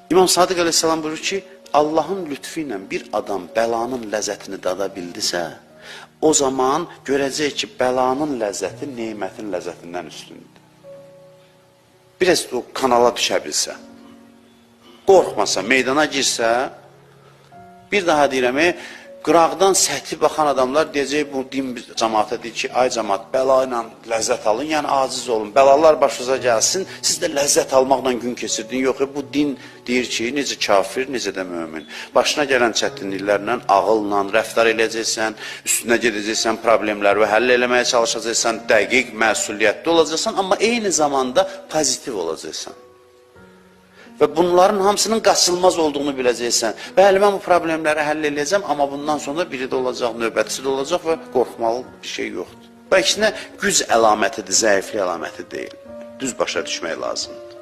İmam Sadiq əleyhissalam buyurur ki, Allahın lütfü ilə bir adam bəlanın ləzzətini dada bildisə, o zaman görəcək ki, bəlanın ləzzəti neymətin ləzzətindən üstündür. Biraz o kanala düşə bilsə, qorxmasa, meydana girsə, bir daha deyirəm, qıraqdan səthi baxan adamlar deyəcək, bu din cəmaata deyir ki, ay cəmaat, bəla ilə ləzzət alın, yəni aciz olun, bəlalar başınıza gəlsin, siz də ləzzət almaqla gün keçirdin. Yox, bu din deyir ki, necə kafir, necə də mömin. Başına gələn çətinliklərlə, ağılla rəftar eləyəcəksən, üstünə gedəcəksən, problemləri həll eləməyə çalışacaqsan, dəqiq, məsuliyyətli olacaqsan, amma eyni zamanda pozitiv olacaqsan. Və bunların hamısının qaçılmaz olduğunu biləcəksən. Bəli, mən bu problemləri həll eləyəcəm, amma bundan sonra biri də olacaq, növbətisi də olacaq və qorxmalı bir şey yoxdur. Bu əksinə güc əlamətidir, zəiflik əlaməti deyil. Düz başa düşmək lazımdır.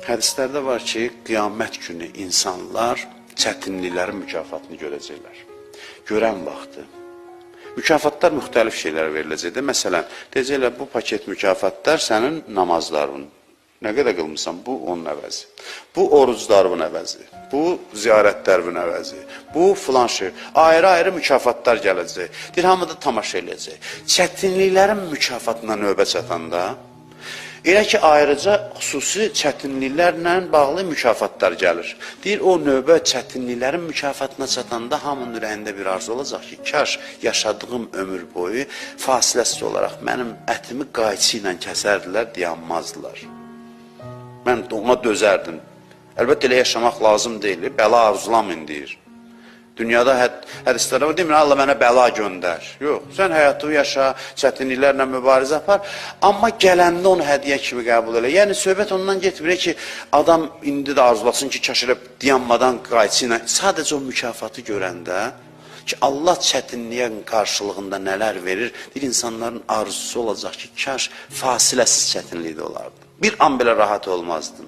Hədislərdə var ki, qiyamət günü insanlar çətinliklərin mükafatını görəcəklər. Görən vaxtı. Mükafatlar müxtəlif şeylər veriləcəkdir. Məsələn, deyəcəklər, bu paket mükafatlar sənin namazların. Nə qədər qılmısan, bu onun əvəzi. Bu oruclarının əvəzi. Bu ziyarətlərin əvəzi. Bu filan şey. Ayrı-ayrı mükafatlar gələcək. Bir hamıda tamaşa eləyəcək. Çətinliklərin mükafatına növbə çatanda, elə ki, ayrıca xüsusi çətinliklərlə bağlı mükafatlar gəlir. Deyir, o növbə çətinliklərin mükafatına çatanda hamının ürəyində bir arzu olacaq ki, kaş yaşadığım ömür boyu fasiləsiz olaraq mənim ətimi qayçı ilə kəsərdilər, dayanmazdılar. Mən ona dözərdim. Əlbəttə, elə yaşamaq lazım deyil, bəla arzulamayın deyir. Dünyada hədislərdə var, demir, Allah mənə bəla göndər. Yox, sən həyatı yaşa, çətinliklərlə mübarizə apar, amma gələndə onu hədiyyə kimi qəbul elə. Yəni, söhbət ondan getmir ki, adam indi də arzulasın ki, kaş elə dayanmadan qayçı ilə, sadəcə o mükafatı görəndə ki, Allah çətinliyə qarşılığında nələr verir, bir insanların arzusu olacaq ki, kaş fasiləsiz çətinlikdə olardı. Bir an belə rahat olmazdım.